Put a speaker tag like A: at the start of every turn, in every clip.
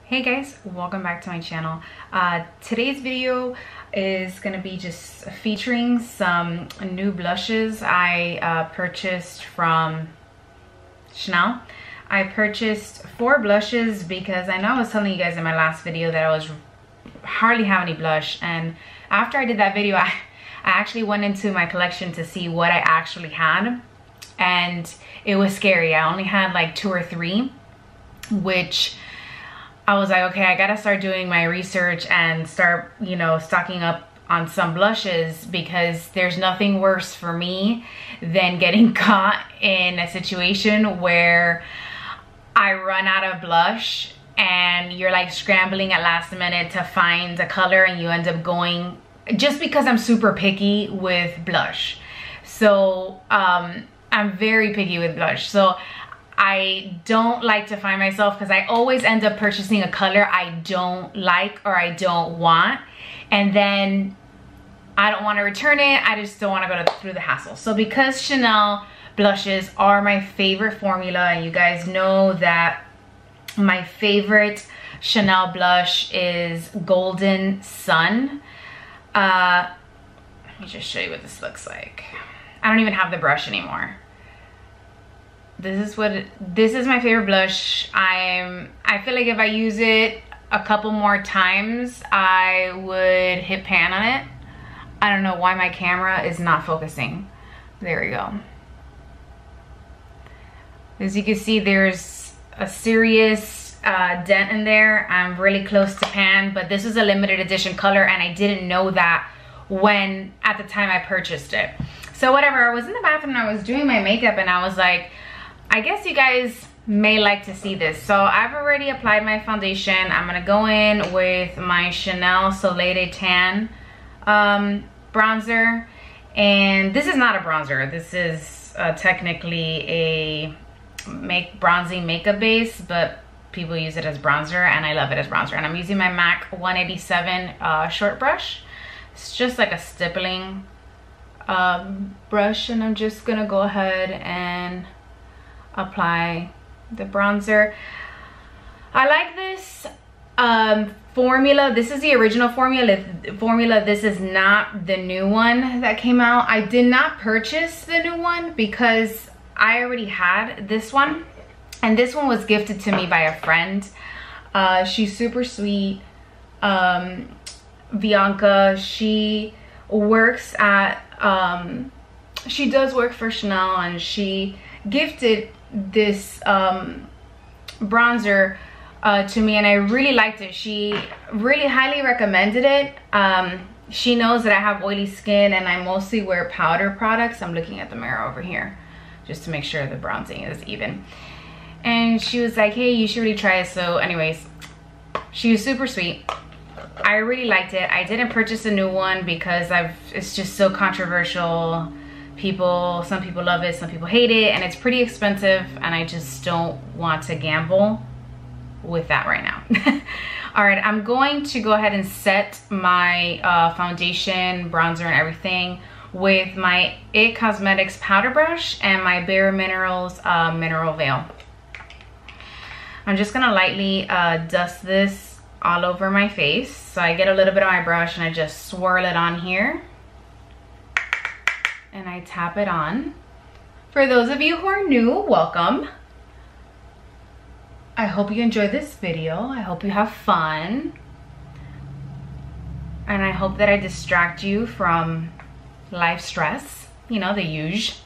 A: Hey guys, welcome back to my channel. Today's video is gonna be just featuring some new blushes I purchased from Chanel. I purchased 4 blushes because I know I was telling you guys in my last video that I was hardly have any blush, and after I did that video I actually went into my collection to see what I actually had, and it was scary. I only had like 2 or 3, which I was like, okay, I gotta start doing my research and start, you know, stocking up on some blushes, because there's nothing worse for me than getting caught in a situation where I run out of blush and you're like scrambling at last minute to find a color, and you end up going, just because I'm super picky with blush. So I'm very picky with blush. So I don't like to find myself, because I always end up purchasing a color I don't like or I don't want, and then I don't want to return it. I just don't want to go through the hassle. So because Chanel blushes are my favorite formula, and you guys know that my favorite Chanel blush is Golden Sun. Let me just show you what this looks like. I don't even have the brush anymore. This is my favorite blush. I feel like if I use it a couple more times, I would hit pan on it. I don't know why my camera is not focusing. There we go. As you can see, there's a serious dent in there. I'm really close to pan, but this is a limited edition color, and I didn't know that at the time I purchased it. So whatever, I was in the bathroom and I was doing my makeup, and I was like, I guess you guys may like to see this. So I've already applied my foundation. I'm gonna go in with my Chanel Soleil Tan bronzer. And this is not a bronzer. This is technically a bronzing makeup base, but people use it as bronzer, and I love it as bronzer. And I'm using my MAC 187 short brush. It's just like a stippling brush, and I'm just gonna go ahead and apply the bronzer. I like this formula. This is the original formula. This is not the new one that came out. I did not purchase the new one because I already had this one, and this one was gifted to me by a friend. She's super sweet. Bianca, she works at she does work for Chanel, and she gifted this bronzer to me, and I really liked it. She really highly recommended it. She knows that I have oily skin and I mostly wear powder products. I'm looking at the mirror over here just to make sure the bronzing is even, and she was like, hey, you should really try it. So anyways, she was super sweet. I really liked it. I didn't purchase a new one because it's just so controversial. Some people love it, some people hate it, and it's pretty expensive, and I just don't want to gamble with that right now. All right, I'm going to go ahead and set my foundation, bronzer, and everything with my IT Cosmetics powder brush and my Bare Minerals mineral veil. I'm just gonna lightly dust this all over my face. So I get a little bit of my brush and I just swirl it on here, and I tap it on. For those of you who are new, welcome. I hope you enjoyed this video. I hope you have fun. And I hope that I distract you from life stress, you know, the usual.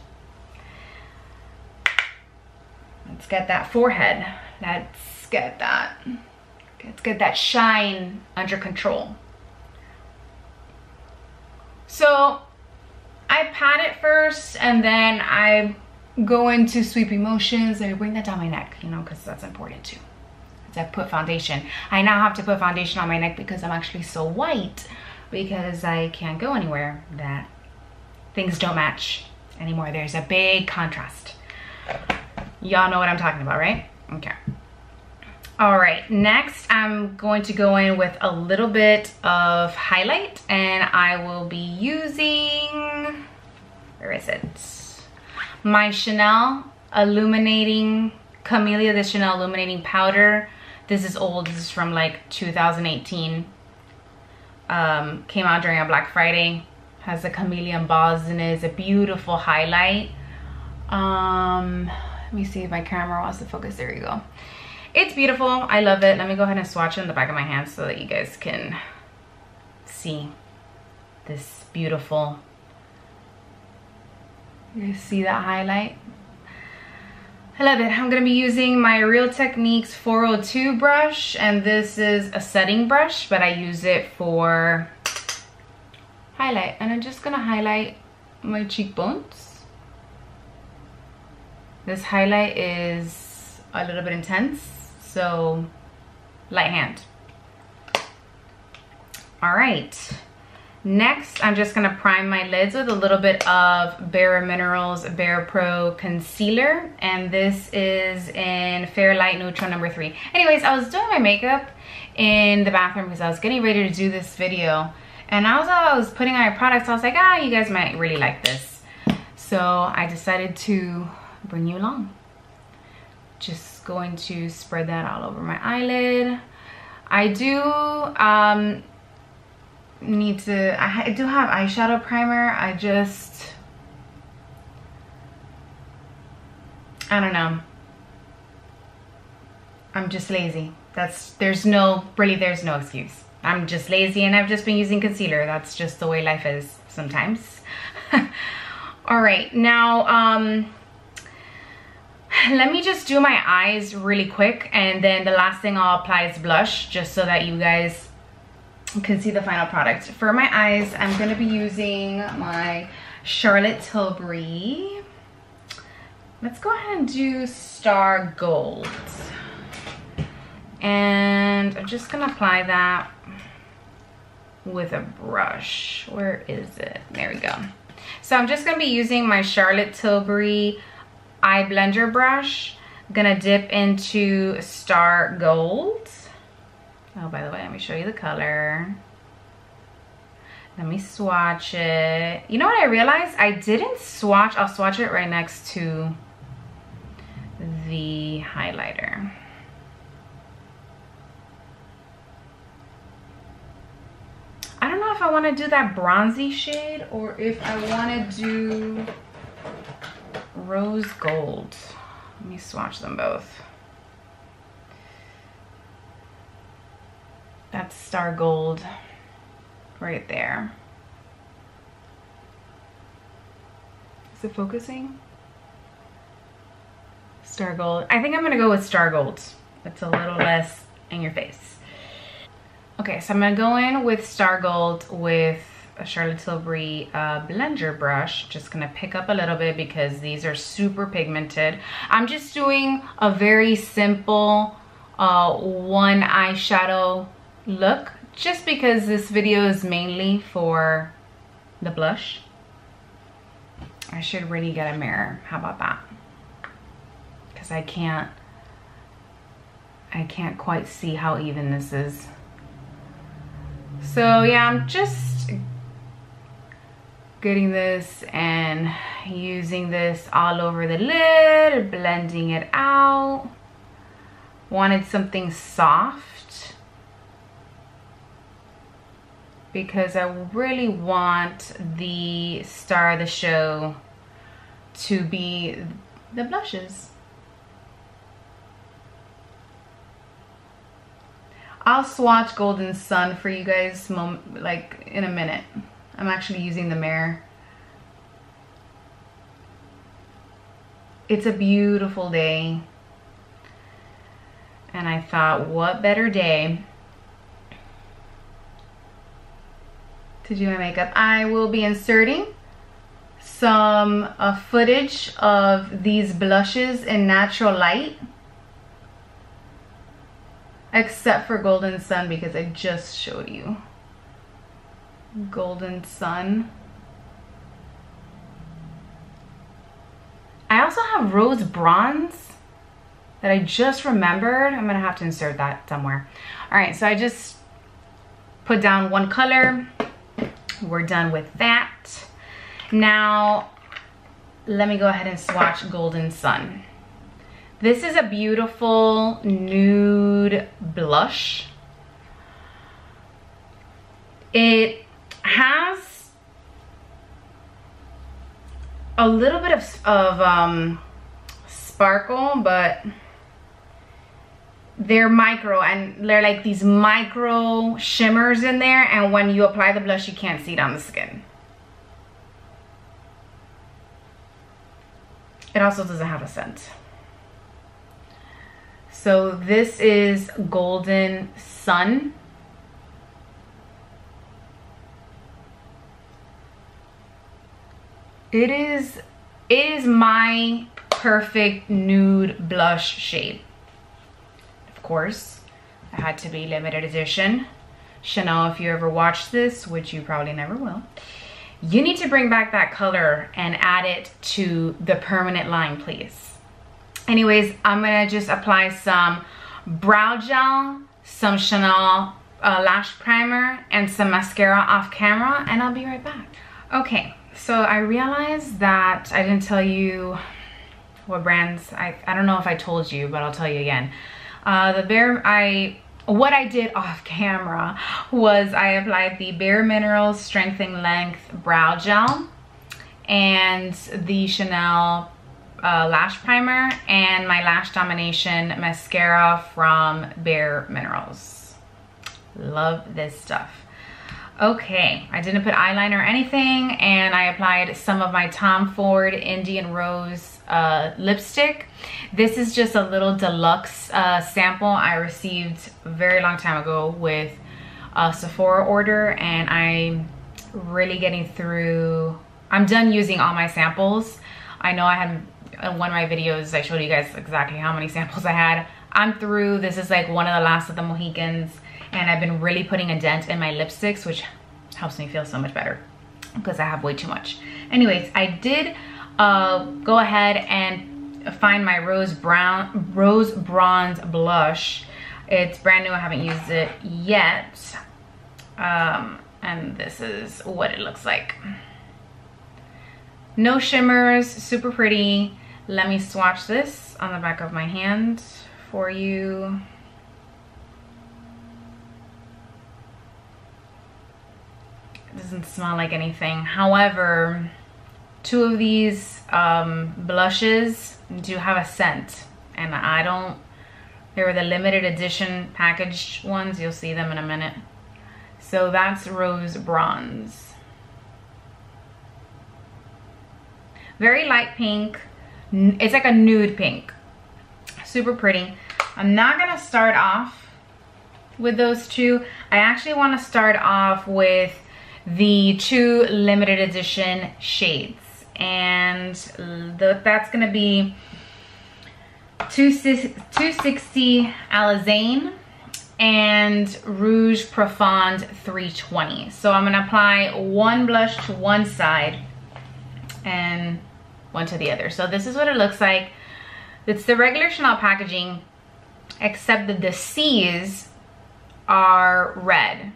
A: Let's get that forehead. Let's get that shine under control. So I pat it first, and then I go into sweeping motions, and I bring that down my neck, you know, because that's important too. As I put foundation, I now have to put foundation on my neck because I'm actually so white, because I can't go anywhere that things don't match anymore. There's a big contrast. Y'all know what I'm talking about, right? Okay. All right, next I'm going to go in with a little bit of highlight, and I will be using, where is it? My Chanel Illuminating Chameleon, the Chanel Illuminating powder. This is old. This is from like 2018. Came out during a Black Friday. Has the Chameleon balls in it. It's a beautiful highlight. Let me see if my camera wants to focus. There you go. It's beautiful. I love it. Let me go ahead and swatch it in the back of my hand so that you guys can see this beautiful. You see that highlight? I love it. I'm going to be using my Real Techniques 402 brush, and this is a setting brush, but I use it for highlight. And I'm just going to highlight my cheekbones. This highlight is a little bit intense, so light hand. All right. Next, I'm just gonna prime my lids with a little bit of Bare Minerals Bare Pro Concealer. And this is in Fair Light Neutral number 3. Anyways, I was doing my makeup in the bathroom because I was getting ready to do this video. And as I was putting on my products, I was like, ah, you guys might really like this. So I decided to bring you along. Just going to spread that all over my eyelid. I do I do have eyeshadow primer. I don't know. I'm just lazy. There's no excuse. I'm just lazy and I've just been using concealer. That's just the way life is sometimes. All right, now let me just do my eyes really quick, and then the last thing I'll apply is blush, just so that you guys can see the final product. For my eyes, I'm going to be using my Charlotte Tilbury. Let's go ahead and do Star Gold. And I'm just going to apply that with a brush. Where is it? There we go. So I'm just going to be using my Charlotte Tilbury eye blender brush. I'm going to dip into Star Gold. Oh, by the way, let me show you the color. Let me swatch it. You know what I realized? I didn't swatch. I'll swatch it right next to the highlighter. I don't know if I want to do that bronzy shade or if I want to do rose gold. Let me swatch them both. That's Star Gold right there. Is it focusing? Star Gold. I think I'm gonna go with Star Gold. It's a little less in your face. Okay, so I'm gonna go in with Star Gold with a Charlotte Tilbury blender brush. Just gonna pick up a little bit because these are super pigmented. I'm just doing a very simple one eyeshadow look, just because this video is mainly for the blush. I should really get a mirror. How about that? Because I can't quite see how even this is. So yeah, I'm just getting this and using this all over the lid, blending it out. Wanted something soft because I really want the star of the show to be the blushes. I'll swatch Golden Sun for you guys like in a minute. I'm actually using the mirror. It's a beautiful day. And I thought, what better day to do my makeup. I will be inserting some footage of these blushes in natural light. Except for Golden Sun, because I just showed you Golden Sun. I also have Rose Bronze that I just remembered. I'm gonna have to insert that somewhere. All right, so I just put down one color. We're done with that. Now, let me go ahead and swatch Golden Sun. This is a beautiful nude blush. It has a little bit of sparkle, but they're micro, and they're like these micro shimmers in there, and when you apply the blush you can't see it on the skin. It also doesn't have a scent. So this is Golden Sun. It is my perfect nude blush shade. Of course, it had to be limited edition. Chanel, if you ever watch this, which you probably never will, you need to bring back that color and add it to the permanent line, please. Anyways, I'm gonna just apply some brow gel, some Chanel lash primer, and some mascara off camera, and I'll be right back. Okay, so I realized that I didn't tell you what brands. I don't know if I told you, but I'll tell you again. What I did off camera was I applied the Bare Minerals Strengthening Length Brow Gel and the Chanel lash primer and my Lash Domination mascara from Bare Minerals. Love this stuff. Okay, I didn't put eyeliner or anything, and I applied some of my Tom Ford Indian Rose lipstick. This is just a little deluxe sample I received a very long time ago with a Sephora order, and I'm really getting through. I'm done using all my samples. I know I had in one of my videos I showed you guys exactly how many samples I had. I'm through. This is like one of the last of the Mohicans, and I've been really putting a dent in my lipsticks, which helps me feel so much better because I have way too much. Anyways, I did go ahead and find my Rose Bronze Blush. It's brand new, I haven't used it yet. And this is what it looks like. No shimmers, super pretty. Let me swatch this on the back of my hand for you. It doesn't smell like anything. However, two of these blushes do have a scent, and they were the limited edition packaged ones. You'll see them in a minute. So that's Rose Bronze. Very light pink. It's like a nude pink. Super pretty. I'm not gonna start off with those two. I actually want to start off with the two limited edition shades, and that's gonna be 260 Alizane and Rouge Profane 320. So I'm gonna apply one blush to one side and one to the other. So this is what it looks like. It's the regular Chanel packaging, except that the C's are red.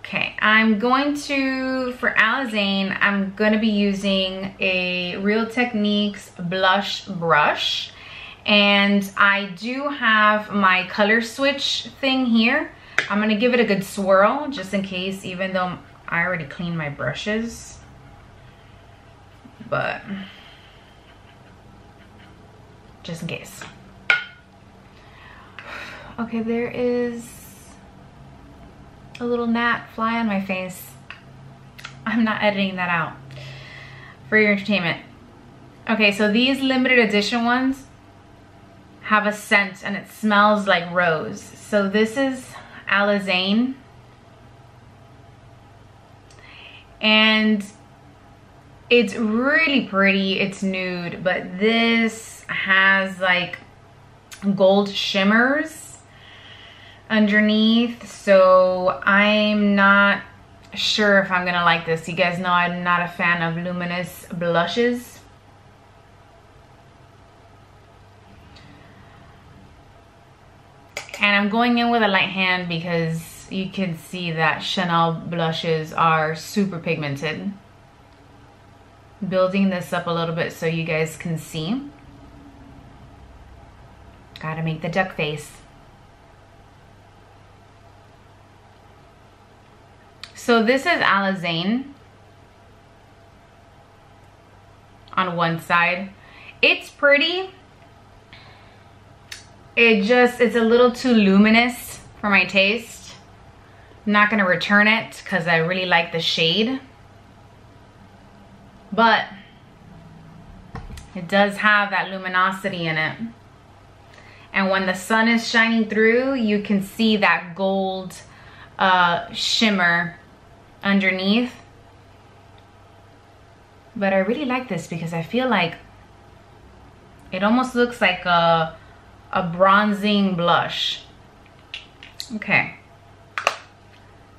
A: Okay, I'm going to, for Alizane, I'm going to be using a Real Techniques blush brush. And I do have my color switch thing here. I'm going to give it a good swirl just in case, even though I already cleaned my brushes. But just in case. Okay, there is a little gnat fly on my face. I'm not editing that out for your entertainment. Okay, so these limited edition ones have a scent and it smells like rose. So this is Alizane, and it's really pretty. It's nude, but this has like gold shimmers underneath, so I'm not sure if I'm gonna like this. You guys know I'm not a fan of luminous blushes. And I'm going in with a light hand because you can see that Chanel blushes are super pigmented. building this up a little bit so you guys can see. Gotta make the duck face. So this is Alizane on one side. It's pretty. It's a little too luminous for my taste. I'm not gonna return it because I really like the shade. But it does have that luminosity in it. And when the sun is shining through, you can see that gold shimmer underneath. But I really like this because I feel like it almost looks like a bronzing blush. Okay.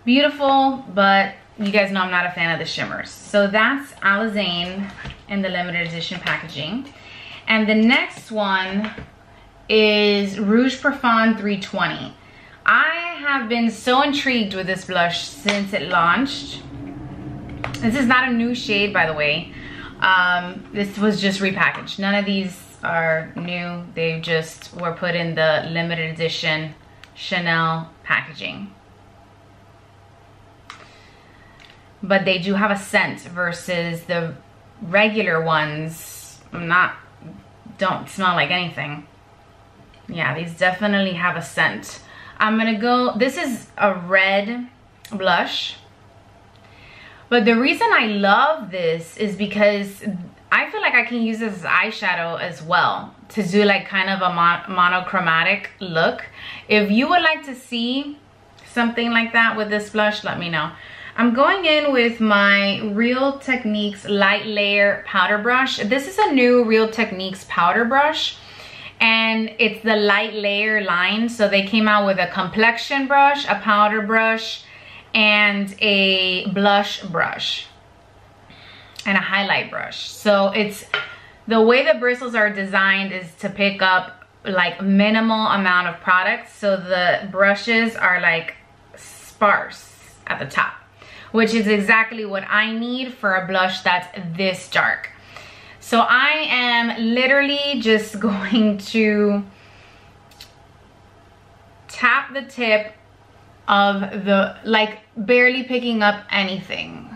A: Beautiful, but you guys know I'm not a fan of the shimmers. So that's Alizane in the limited edition packaging. And the next one is Rouge Profane 320. I have been so intrigued with this blush since it launched. This is not a new shade, by the way. This was just repackaged. None of these are new. They just were put in the limited edition Chanel packaging. But they do have a scent versus the regular ones. Don't smell like anything. Yeah, these definitely have a scent. I'm gonna go, this is a red blush. But the reason I love this is because I feel like I can use this as eyeshadow as well to do like kind of a monochromatic look. If you would like to see something like that with this blush, let me know. I'm going in with my Real Techniques Light Layer Powder Brush. This is a new Real Techniques powder brush, and it's the light layer line. So they came out with a complexion brush, a powder brush, and a blush brush, and a highlight brush. So it's, the way the bristles are designed is to pick up like minimal amount of product. So the brushes are like sparse at the top, which is exactly what I need for a blush that's this dark. So I am literally just going to tap the tip of the, like barely picking up anything,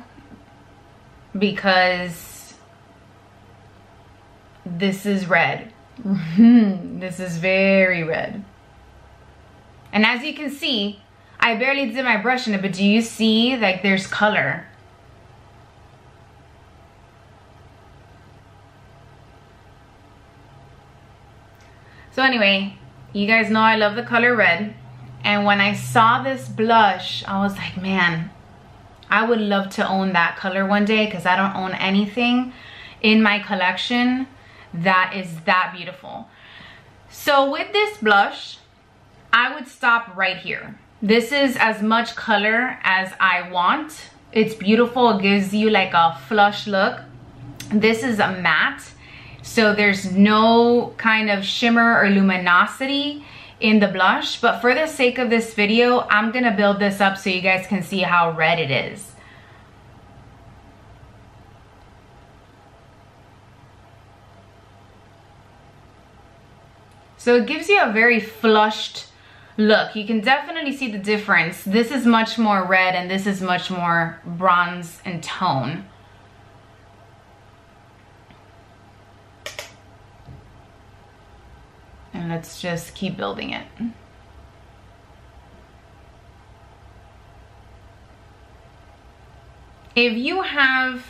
A: because this is red. This is very red. And as you can see, I barely did my brush in it, but do you see like there's color? So anyway, you guys know I love the color red. And when I saw this blush, I was like, man, I would love to own that color one day, because I don't own anything in my collection that is that beautiful. So with this blush, I would stop right here. This is as much color as I want. It's beautiful. It gives you like a flush look. This is a matte, so there's no kind of shimmer or luminosity in the blush. But for the sake of this video, I'm gonna build this up so you guys can see how red it is. So it gives you a very flushed look. You can definitely see the difference. This is much more red and this is much more bronze in tone. And let's just keep building it. If you have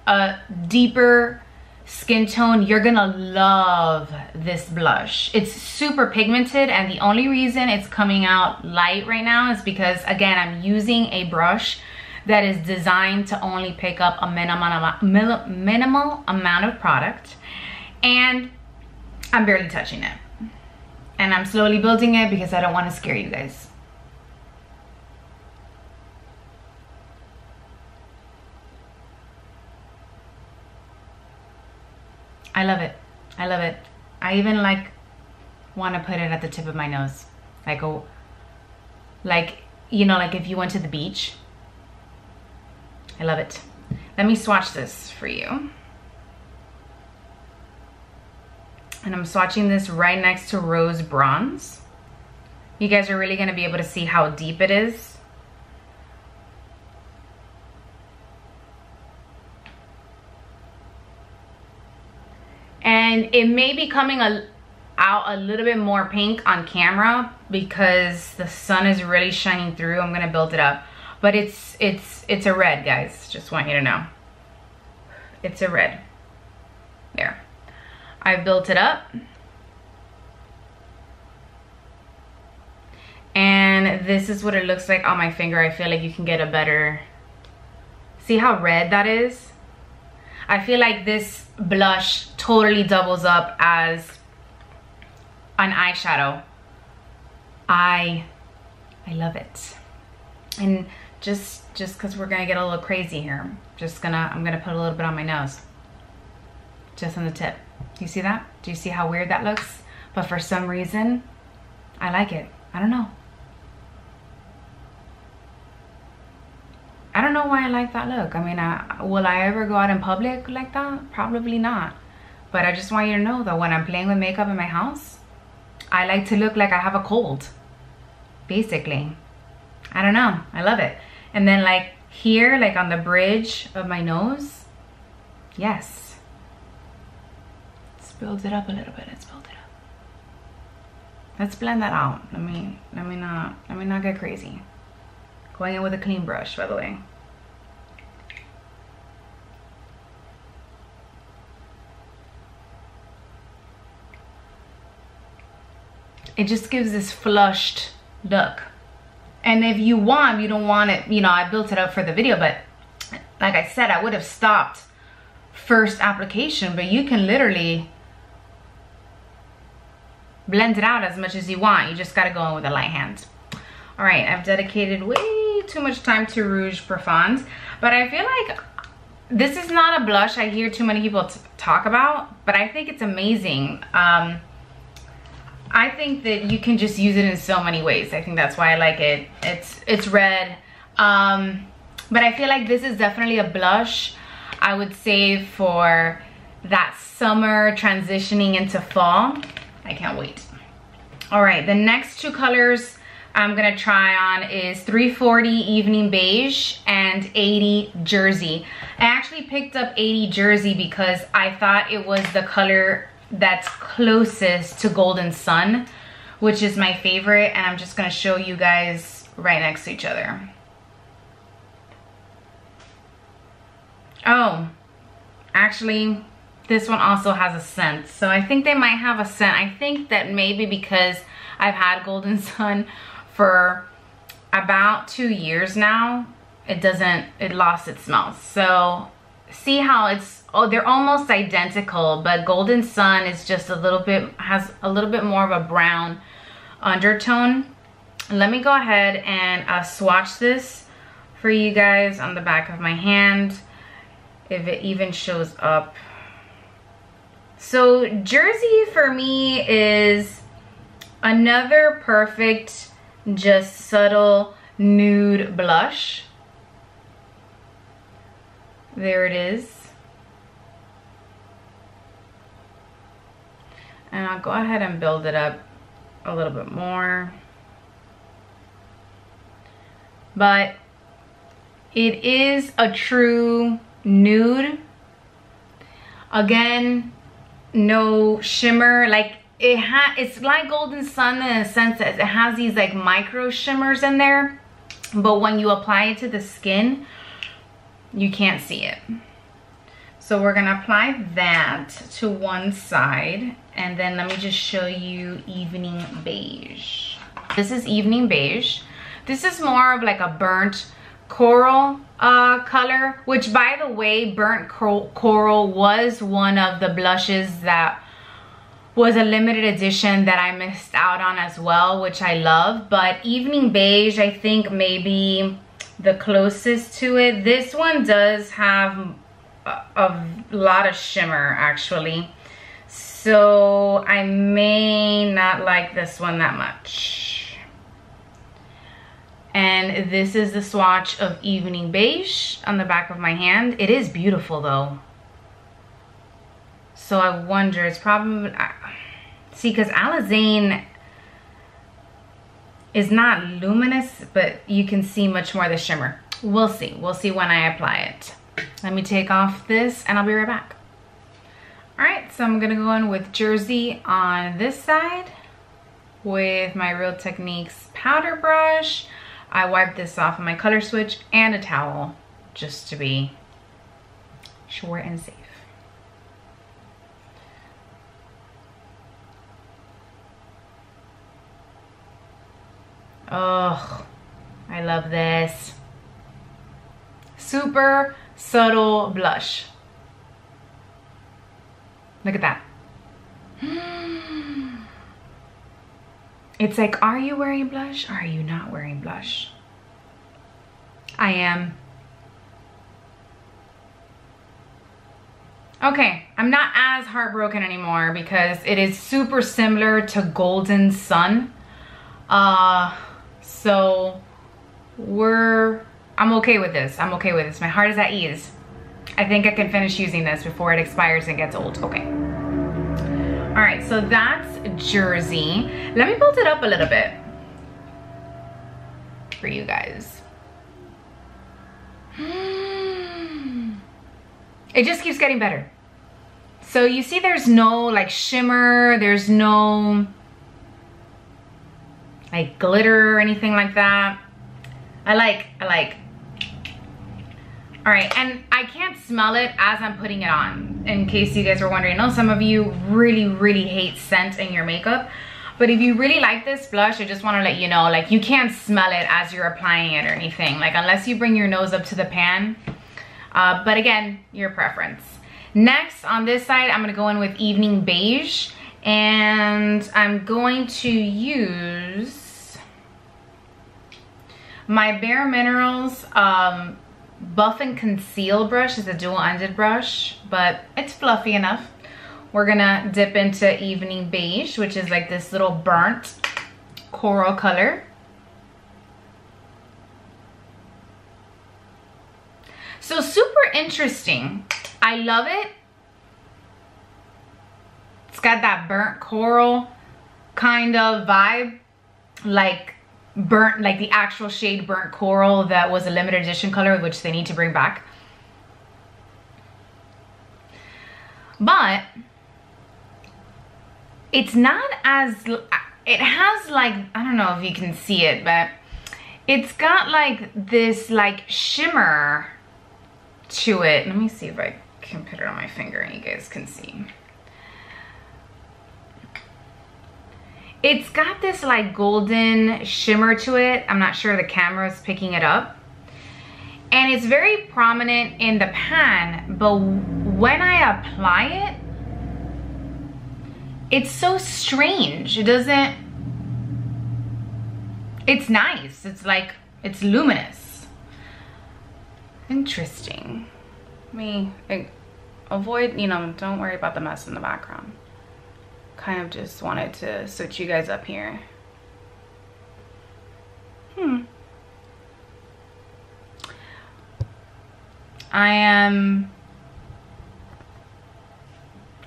A: a deeper skin tone, you're gonna love this blush. It's super pigmented, and the only reason it's coming out light right now is because, again, I'm using a brush that is designed to only pick up a minimal amount of product, and I'm barely touching it. And I'm slowly building it because I don't want to scare you guys. I love it. I love it. I even like want to put it at the tip of my nose. Like, oh, like, you know, like if you went to the beach. I love it. Let me swatch this for you. And I'm swatching this right next to Rose Bronze. You guys are really gonna be able to see how deep it is. And it may be coming out a little bit more pink on camera because the sun is really shining through. I'm gonna build it up. But it's a red, guys. Just want you to know. It's a red. There. I built it up. And this is what it looks like on my finger. I feel like you can get a better... See how red that is? I feel like this blush totally doubles up as an eyeshadow. I love it. And just because we're gonna get a little crazy here, I'm gonna put a little bit on my nose. Just on the tip. Do you see that? Do you see how weird that looks? But for some reason, I like it. I don't know. I don't know why I like that look. I mean, will I ever go out in public like that? Probably not. But I just want you to know that when I'm playing with makeup in my house, I like to look like I have a cold. Basically. I don't know. I love it. And then like here, like on the bridge of my nose. Yes. Let's build it up a little bit. Let's build it up. Let's blend that out. Let me not get crazy. Going in with a clean brush, by the way. It just gives this flushed look. And if you want, you don't want it, you know, I built it up for the video, but like I said, I would have stopped first application, but you can literally blend it out as much as you want. You just gotta go in with a light hand. All right, I've dedicated way too much time to Rouge Profane, but I feel like this is not a blush I hear too many people talk about, but I think it's amazing. I think that you can just use it in so many ways. I think that's why I like it. It's red, but I feel like this is definitely a blush I would save for that summer transitioning into fall. I can't wait. All right, the next two colors I'm gonna try on is 340 Evening Beige and 80 Jersey. I actually picked up 80 Jersey because I thought it was the color that's closest to Golden Sun, which is my favorite, and I'm just gonna show you guys right next to each other. Oh, actually, this one also has a scent. So I think they might have a scent. I think that maybe because I've had Golden Sun for about 2 years now, it lost its smell. So see how they're almost identical, but Golden Sun is just has a little bit more of a brown undertone. Let me go ahead and swatch this for you guys on the back of my hand, if it even shows up. So Jersey for me is another perfect, just subtle nude blush. There it is. And I'll go ahead and build it up a little bit more. But it is a true nude. Again, no shimmer. Like it's like Golden Sun in a sense that it has these like micro shimmers in there, but when you apply it to the skin, you can't see it. So we're gonna apply that to one side, and then let me just show you Evening Beige. This is Evening Beige. This is more of like a burnt coral color, which by the way, burnt coral was one of the blushes that was a limited edition that I missed out on as well, which I love. But Evening Beige, I think maybe the closest to it. This one does have a lot of shimmer actually, so I may not like this one that much. And this is the swatch of Evening Beige on the back of my hand. It is beautiful though. So I wonder, it's probably, see, because Alizane is not luminous, but you can see much more of the shimmer. We'll see. We'll see when I apply it. Let me take off this and I'll be right back. All right, so I'm gonna go in with Jersey on this side with my Real Techniques powder brush. I wiped this off of my color switch and a towel just to be sure and safe. Oh, I love this. Super subtle blush. Look at that. It's like, are you wearing blush? Or are you not wearing blush? I am. Okay, I'm not as heartbroken anymore because it is super similar to Golden Sun. So I'm okay with this. I'm okay with this. My heart is at ease. I think I can finish using this before it expires and gets old. Okay. All right, so that's Jersey. Let me build it up a little bit for you guys. It just keeps getting better. So you see there's no like shimmer, there's no like glitter or anything like that. I like. All right, and I can't smell it as I'm putting it on, in case you guys were wondering. I know some of you really hate scent in your makeup, but if you really like this blush, I just want to let you know, like, you can't smell it as you're applying it or anything, like, unless you bring your nose up to the pan. But again, your preference. Next, on this side, I'm gonna go in with Evening Beige, and I'm going to use my Bare Minerals Buff and Conceal brush. Is a dual-ended brush, but it's fluffy enough. We're gonna dip into Evening Beige, which is like this little burnt coral color. So super interesting. I love it. It's got that burnt coral kind of vibe, like burnt, like the actual shade burnt coral that was a limited edition color, which they need to bring back. But it's not as, it has like, I don't know if you can see it, but it's got like this like shimmer to it. Let me see if I can put it on my finger and you guys can see. It's got this like golden shimmer to it. I'm not sure the camera is picking it up. And it's very prominent in the pan, but when I apply it, it's so strange. It doesn't, it's nice. It's like, it's luminous. Interesting. Let me avoid, you know, don't worry about the mess in the background. Kind of just wanted to switch you guys up here. I'm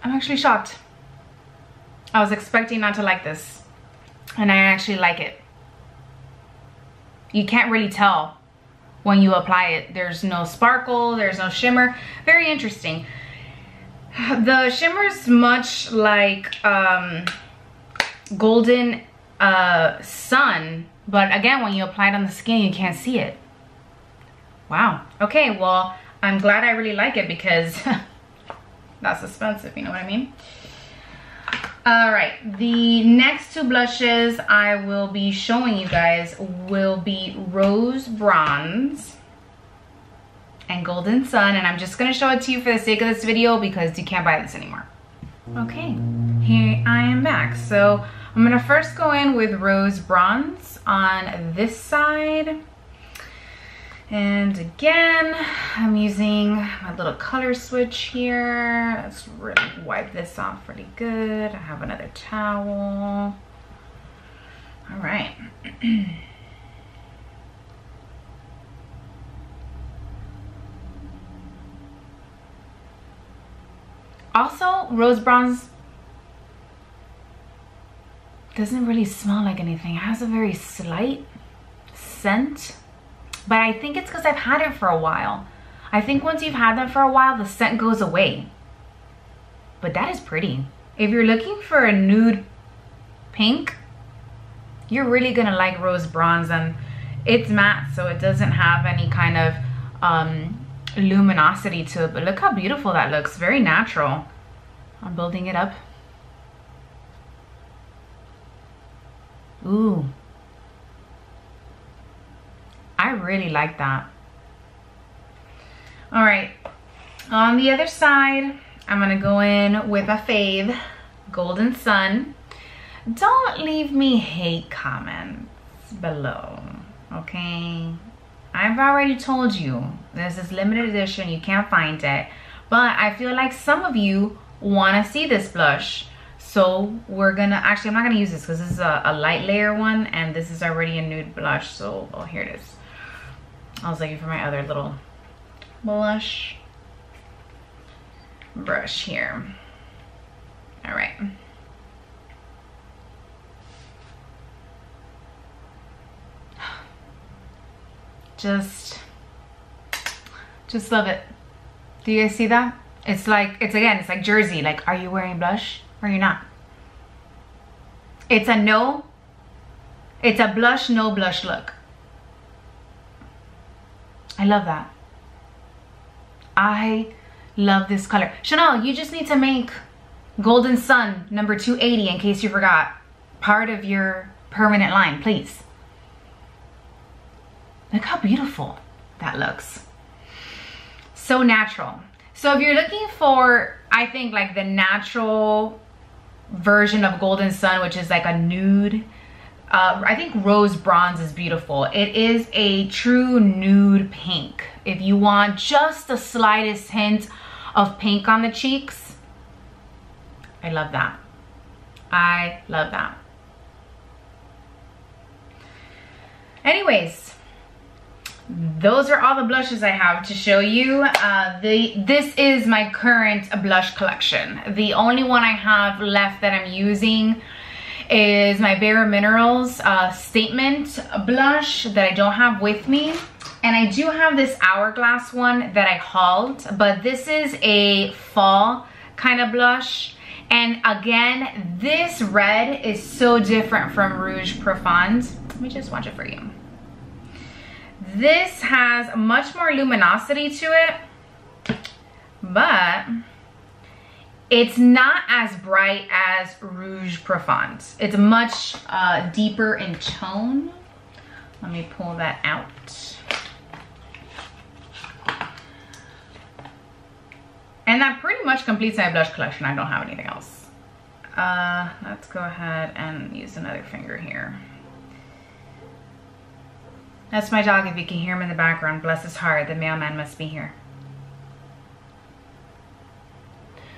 A: actually shocked. I was expecting not to like this, and I actually like it. You can't really tell when you apply it. There's no sparkle, there's no shimmer. Very interesting. The shimmer is much like Golden Sun, but again, when you apply it on the skin, you can't see it. Wow. Okay, well, I'm glad I really like it because that's expensive, you know what I mean? All right, the next two blushes I will be showing you guys will be Rose Bronze and Golden Sun, and I'm just gonna show it to you for the sake of this video because you can't buy this anymore. Okay, here I am back. So I'm gonna first go in with Rose Bronze on this side. And again, I'm using my little color switch here. Let's really wipe this off really good. I have another towel. All right. Also, rose bronze doesn't really smell like anything. It has a very slight scent, but I think it's because I've had it for a while. I think once you've had them for a while, the scent goes away. But that is pretty. If you're looking for a nude pink, you're really gonna like rose bronze, and it's matte, so it doesn't have any kind of luminosity to it. But look how beautiful that looks. Very natural. I'm building it up. Ooh, I really like that. All right, on the other side, I'm gonna go in with a fave, Golden Sun. Don't leave me hate comments below, okay? I've already told you, this is limited edition, you can't find it. But I feel like some of you wanna see this blush. So we're gonna, actually I'm not gonna use this because this is a light layer one and this is already a nude blush. So, oh, here it is. I was looking for my other little blush brush here. All right. Just love it. Do you guys see that? It's like, it's like Jersey. Like, are you wearing blush or you're not? It's a blush, no blush look. I love that. I love this color. Chanel, you just need to make Golden Sun number 280 in case you forgot. Part of your permanent line, please. Look how beautiful that looks. So natural. So if you're looking for, I think, like the natural version of Golden Sun, which is like a nude, I think rose bronze is beautiful. It is a true nude pink. If you want just the slightest hint of pink on the cheeks, I love that. I love that. Anyways, those are all the blushes I have to show you. This is my current blush collection. The only one I have left that I'm using is my Bare Minerals Statement blush that I don't have with me. And I do have this Hourglass one that I hauled, but this is a fall kind of blush. And again, this red is so different from Rouge Profane. Let me just watch it for you. This has much more luminosity to it, but it's not as bright as Rouge Profane. It's much deeper in tone. Let me pull that out. And that pretty much completes my blush collection. I don't have anything else. Let's go ahead and use another finger here. That's my dog, if you can hear him in the background. Bless his heart, the mailman must be here.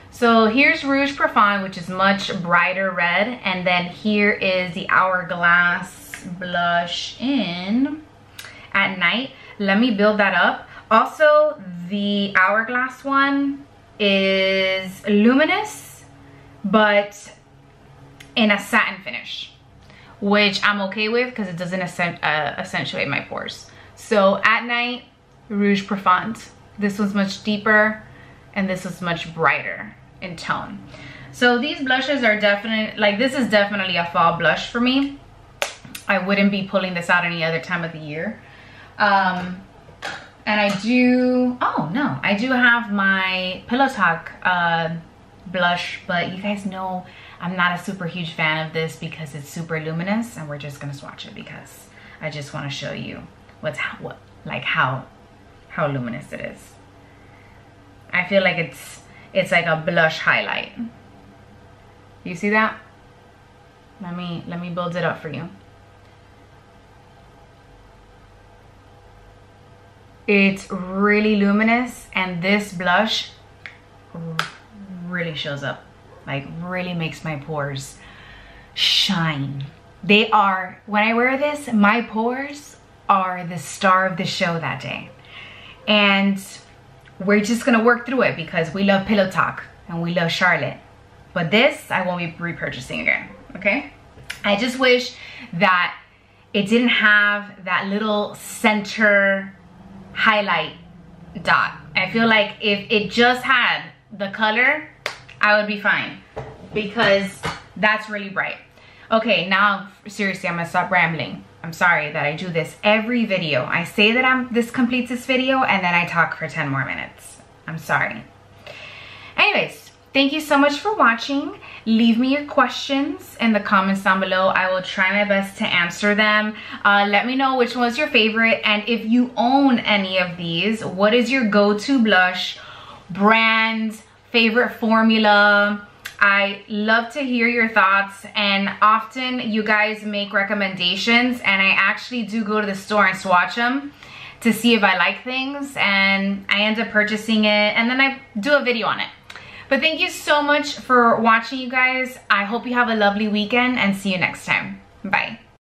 A: So here's Rouge Profane, which is much brighter red. And then here is the Hourglass Blush in At Night. Let me build that up. Also, the Hourglass one is luminous, but in a satin finish, which I'm okay with because it doesn't accentuate my pores. So At Night, Rouge Profane. This one's much deeper and this is much brighter in tone. So these blushes are definitely, like, this is definitely a fall blush for me. I wouldn't be pulling this out any other time of the year. And I do, oh no, I do have my Pillow Talk blush, but you guys know I'm not a super huge fan of this because it's super luminous, and we're just gonna swatch it because I just want to show you how luminous it is. I feel like it's like a blush highlight. You see that? Let me build it up for you. It's really luminous, and this blush really shows up. Like, really makes my pores shine. They are, when I wear this, my pores are the star of the show that day. And we're just gonna work through it because we love Pillow Talk. and we love Charlotte. But this, I won't be repurchasing again, okay? I just wish that it didn't have that little center highlight dot. I feel like if it just had the color, I would be fine, because that's really bright. Okay, now seriously, I'm gonna stop rambling. I'm sorry that I do this every video. I say that this completes this video, and then I talk for 10 more minutes. I'm sorry. Anyways, thank you so much for watching. Leave me your questions in the comments down below. I will try my best to answer them. Let me know which one was your favorite, and if you own any of these, what is your go-to blush, brand, favorite formula? I love to hear your thoughts, and often you guys make recommendations, and I actually do go to the store and swatch them to see if I like things, and I end up purchasing it, and then I do a video on it. But thank you so much for watching, you guys. I hope you have a lovely weekend, and see you next time. Bye.